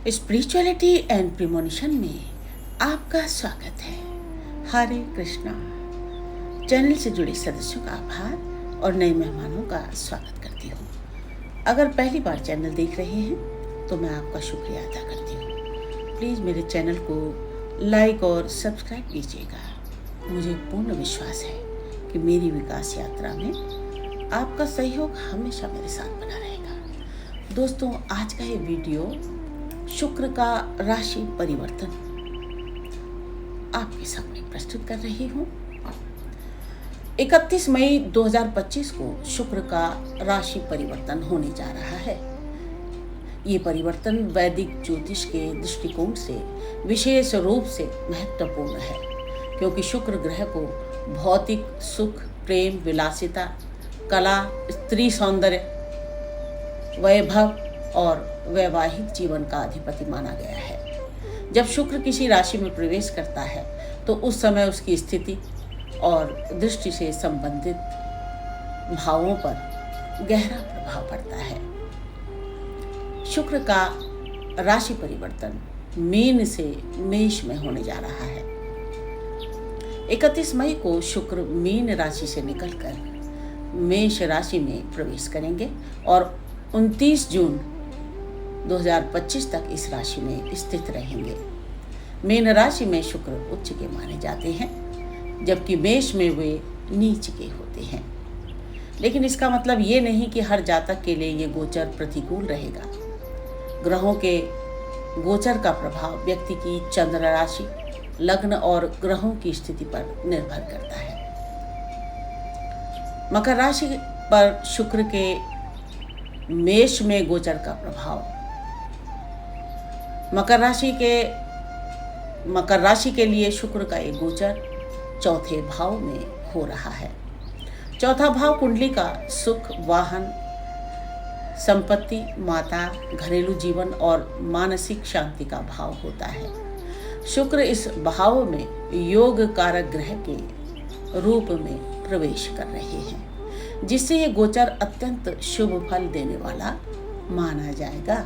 Spirituality and premonition में आपका स्वागत है। हरे कृष्णा। चैनल से जुड़े सदस्यों का आभार और नए मेहमानों का स्वागत करती हूँ। अगर पहली बार चैनल देख रहे हैं तो मैं आपका शुक्रिया अदा करती हूँ। प्लीज़ मेरे चैनल को लाइक और सब्सक्राइब कीजिएगा। मुझे पूर्ण विश्वास है कि मेरी विकास यात्रा में आपका सहयोग हमेशा मेरे साथ बना रहेगा। दोस्तों, आज का ये वीडियो शुक्र का राशि परिवर्तन आपके सामने प्रस्तुत कर रही हूँ। 31 मई 2025 को शुक्र का राशि परिवर्तन होने जा रहा है। ये परिवर्तन वैदिक ज्योतिष के दृष्टिकोण से विशेष रूप से महत्वपूर्ण है, क्योंकि शुक्र ग्रह को भौतिक सुख, प्रेम, विलासिता, कला, स्त्री सौंदर्य, वैभव और वैवाहिक जीवन का अधिपति माना गया है। जब शुक्र किसी राशि में प्रवेश करता है तो उस समय उसकी स्थिति और दृष्टि से संबंधित भावों पर गहरा प्रभाव पड़ता है। शुक्र का राशि परिवर्तन मीन से मेष में होने जा रहा है। 31 मई को शुक्र मीन राशि से निकलकर मेष राशि में प्रवेश करेंगे और 29 जून 2025 तक इस राशि में स्थित रहेंगे। मीन राशि में शुक्र उच्च के माने जाते हैं, जबकि मेष में वे नीच के होते हैं। लेकिन इसका मतलब ये नहीं कि हर जातक के लिए ये गोचर प्रतिकूल रहेगा। ग्रहों के गोचर का प्रभाव व्यक्ति की चंद्र राशि, लग्न और ग्रहों की स्थिति पर निर्भर करता है। मकर राशि पर शुक्र के मेष में गोचर का प्रभाव मकर राशि के लिए शुक्र का एक गोचर चौथे भाव में हो रहा है। चौथा भाव कुंडली का सुख, वाहन, संपत्ति, माता, घरेलू जीवन और मानसिक शांति का भाव होता है। शुक्र इस भाव में योग कारक ग्रह के रूप में प्रवेश कर रहे हैं, जिससे ये गोचर अत्यंत शुभ फल देने वाला माना जाएगा।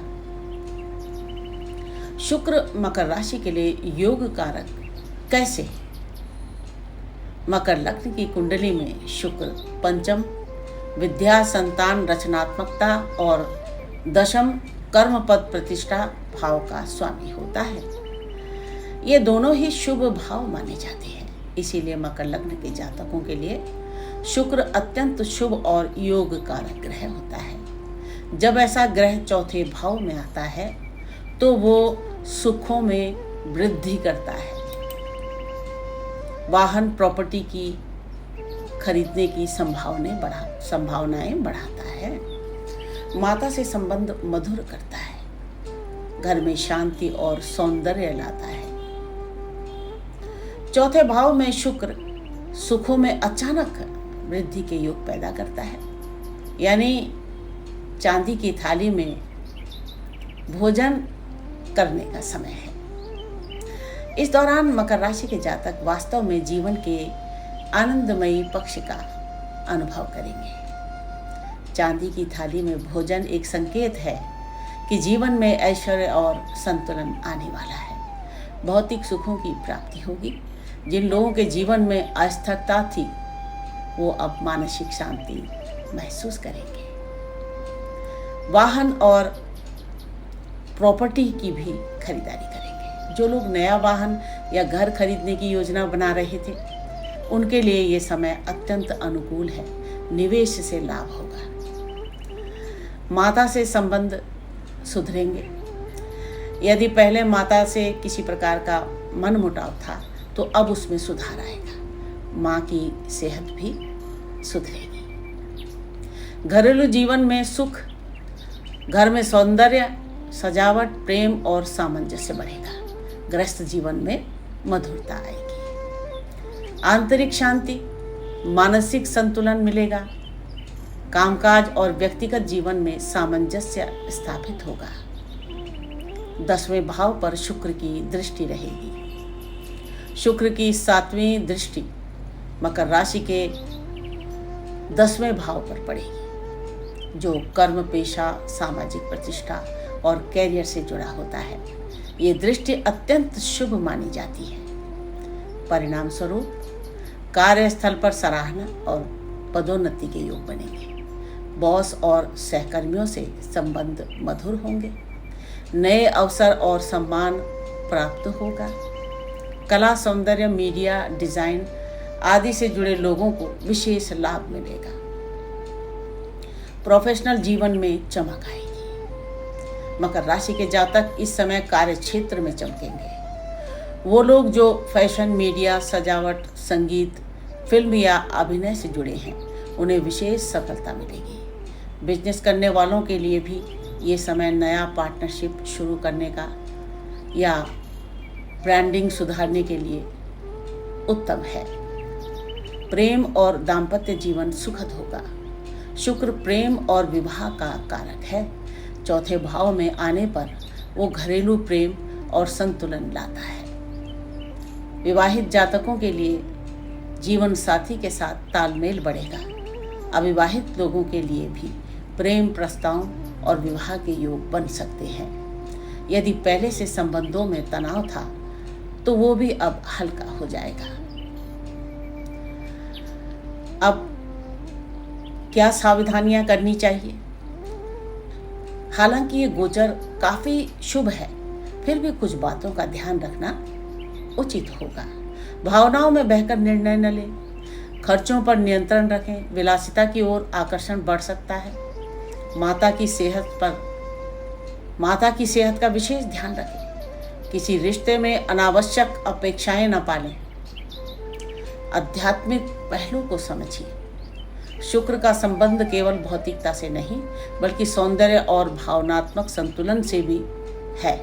शुक्र मकर राशि के लिए योग कारक कैसे? मकर लग्न की कुंडली में शुक्र पंचम विद्या, संतान, रचनात्मकता और दशम कर्म पद प्रतिष्ठा भाव का स्वामी होता है। ये दोनों ही शुभ भाव माने जाते हैं। इसीलिए मकर लग्न के जातकों के लिए शुक्र अत्यंत शुभ और योग कारक ग्रह होता है। जब ऐसा ग्रह चौथे भाव में आता है तो वो सुखों में वृद्धि करता है, वाहन, प्रॉपर्टी की खरीदने की संभावनाएं बढ़ाता है, माता से संबंध मधुर करता है, घर में शांति और सौंदर्य लाता है। चौथे भाव में शुक्र सुखों में अचानक वृद्धि के योग पैदा करता है, यानी चांदी की थाली में भोजन करने का समय है। इस दौरान मकर राशि के जातक वास्तव में जीवन के आनंदमयी पक्ष का अनुभव करेंगे। चांदी की थाली में भोजन एक संकेत है कि जीवन में ऐश्वर्य और संतुलन आने वाला है। भौतिक सुखों की प्राप्ति होगी। जिन लोगों के जीवन में अस्थिरता थी वो अब मानसिक शांति महसूस करेंगे। वाहन और प्रॉपर्टी की भी खरीदारी करेंगे। जो लोग नया वाहन या घर खरीदने की योजना बना रहे थे उनके लिए ये समय अत्यंत अनुकूल है। निवेश से लाभ होगा। माता से संबंध सुधरेंगे। यदि पहले माता से किसी प्रकार का मनमुटाव था तो अब उसमें सुधार आएगा। माँ की सेहत भी सुधरेगी। घरेलू जीवन में सुख, घर में सौंदर्य, सजावट, प्रेम और सामंजस्य बढ़ेगा। गृहस्थ जीवन में मधुरता आएगी। आंतरिक शांति, मानसिक संतुलन मिलेगा। कामकाज और व्यक्तिगत जीवन में सामंजस्य स्थापित होगा। 10वें भाव पर शुक्र की दृष्टि रहेगी। शुक्र की 7वीं दृष्टि मकर राशि के 10वें भाव पर पड़ेगी, जो कर्म, पेशा, सामाजिक प्रतिष्ठा और कैरियर से जुड़ा होता है। ये दृष्टि अत्यंत शुभ मानी जाती है। परिणाम स्वरूप कार्यस्थल पर सराहना और पदोन्नति के योग बनेंगे। बॉस और सहकर्मियों से संबंध मधुर होंगे। नए अवसर और सम्मान प्राप्त होगा। कला, सौंदर्य, मीडिया, डिजाइन आदि से जुड़े लोगों को विशेष लाभ मिलेगा। प्रोफेशनल जीवन में चमक आएगी। मकर राशि के जातक इस समय कार्य क्षेत्र में चमकेंगे। वो लोग जो फैशन, मीडिया, सजावट, संगीत, फिल्म या अभिनय से जुड़े हैं, उन्हें विशेष सफलता मिलेगी। बिजनेस करने वालों के लिए भी ये समय नया पार्टनरशिप शुरू करने का या ब्रांडिंग सुधारने के लिए उत्तम है। प्रेम और दाम्पत्य जीवन सुखद होगा। शुक्र प्रेम और विवाह का कारक है। चौथे भाव में आने पर वो घरेलू प्रेम और संतुलन लाता है। विवाहित जातकों के लिए जीवन साथी के साथ तालमेल बढ़ेगा। अविवाहित लोगों के लिए भी प्रेम प्रस्ताव और विवाह के योग बन सकते हैं। यदि पहले से संबंधों में तनाव था तो वो भी अब हल्का हो जाएगा। अब क्या सावधानियां करनी चाहिए? हालांकि ये गोचर काफी शुभ है, फिर भी कुछ बातों का ध्यान रखना उचित होगा। भावनाओं में बहकर निर्णय न लें। खर्चों पर नियंत्रण रखें। विलासिता की ओर आकर्षण बढ़ सकता है। माता की सेहत का विशेष ध्यान रखें। किसी रिश्ते में अनावश्यक अपेक्षाएं न पालें। आध्यात्मिक पहलू को समझिए। शुक्र का संबंध केवल भौतिकता से नहीं बल्कि सौंदर्य और भावनात्मक संतुलन से भी है।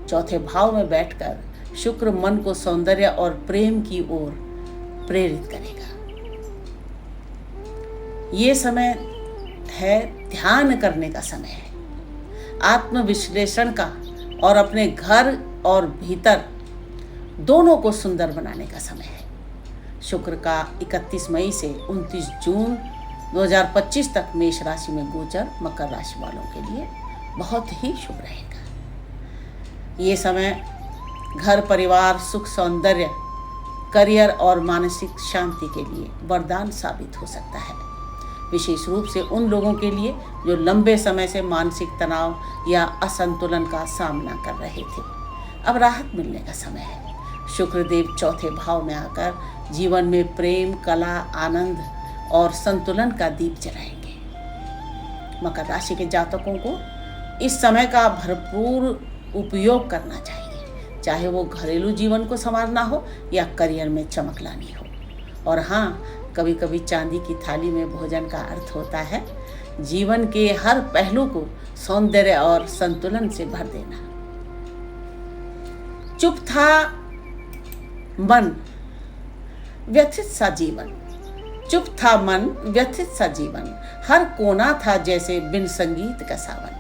चौथे भाव में बैठकर शुक्र मन को सौंदर्य और प्रेम की ओर प्रेरित करेगा। ये समय है ध्यान करने का समय है। आत्मविश्लेषण का और अपने घर और भीतर दोनों को सुंदर बनाने का समय है। शुक्र का 31 मई से 29 जून 2025 तक मेष राशि में गोचर मकर राशि वालों के लिए बहुत ही शुभ रहेगा। ये समय घर, परिवार, सुख, सौंदर्य, करियर और मानसिक शांति के लिए वरदान साबित हो सकता है। विशेष रूप से उन लोगों के लिए जो लंबे समय से मानसिक तनाव या असंतुलन का सामना कर रहे थे। अब राहत मिलने का समय है। शुक्रदेव चौथे भाव में आकर जीवन में प्रेम, कला, आनंद और संतुलन का दीप जलाएंगे। मकर राशि के जातकों को इस समय का भरपूर उपयोग करना चाहिए, चाहे वो घरेलू जीवन को संवारना हो या करियर में चमक लानी हो। और हाँ, कभी कभी चांदी की थाली में भोजन का अर्थ होता है जीवन के हर पहलू को सौंदर्य और संतुलन से भर देना। चुप था मन, व्यथित सा जीवन। चुप था मन, व्यथित सा जीवन। हर कोना था जैसे बिन संगीत का सावन।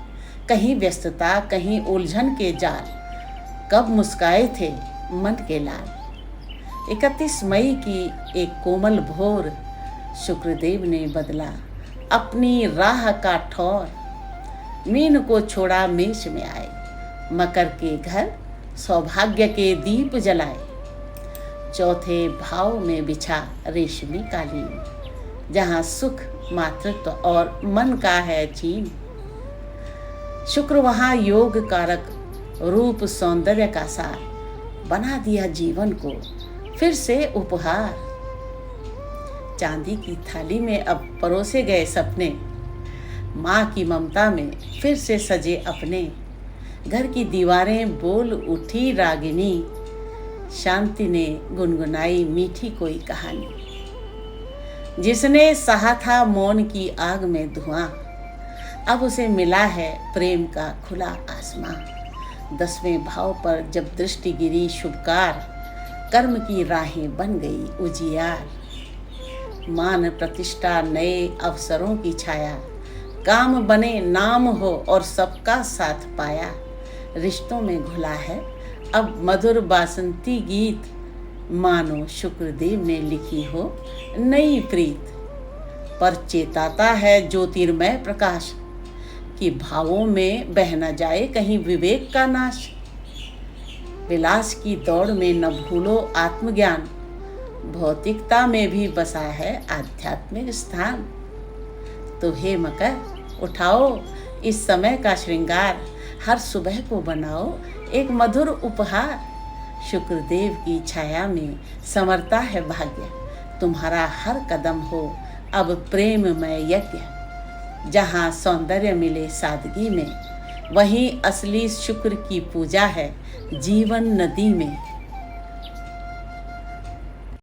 कहीं व्यस्तता, कहीं उलझन के जाल। कब मुस्काए थे मन के लाल। 31 मई की एक कोमल भोर शुक्रदेव ने बदला अपनी राह का ठौर। मीन को छोड़ा मेष में आए, मकर के घर सौभाग्य के दीप जलाए। चौथे भाव में बिछा रेशमी कालीन, जहाँ सुख, मातृत्व और मन का है चीन। शुक्र वहाँ योग कारक रूप, सौंदर्य का सार बना दिया जीवन को फिर से उपहार। चांदी की थाली में अब परोसे गए सपने, माँ की ममता में फिर से सजे अपने। घर की दीवारें बोल उठी रागिनी, शांति ने गुनगुनाई मीठी कोई कहानी। जिसने सहा था मौन की आग में धुआं, अब उसे मिला है प्रेम का खुला आसमां। 10वें भाव पर जब दृष्टि गिरी शुभकार, कर्म की राहें बन गई उजियार। मान प्रतिष्ठा, नए अवसरों की छाया, काम बने नाम हो और सबका साथ पाया। रिश्तों में घुला है अब मधुर बासंती गीत, मानो शुक्रदेव ने लिखी हो नई प्रीत। पर चेताता है ज्योतिर्मय प्रकाश, कि भावों में बह न जाए कहीं विवेक का नाश। विलास की दौड़ में न भूलो आत्मज्ञान, भौतिकता में भी बसा है आध्यात्मिक स्थान। तो हे मकर, उठाओ इस समय का श्रृंगार, हर सुबह को बनाओ एक मधुर उपहार। शुक्रदेव की छाया में समरता है भाग्य, तुम्हारा हर कदम हो अब प्रेममय यज्ञ। जहाँ सौंदर्य मिले सादगी में, वहीं असली शुक्र की पूजा है जीवन नदी में।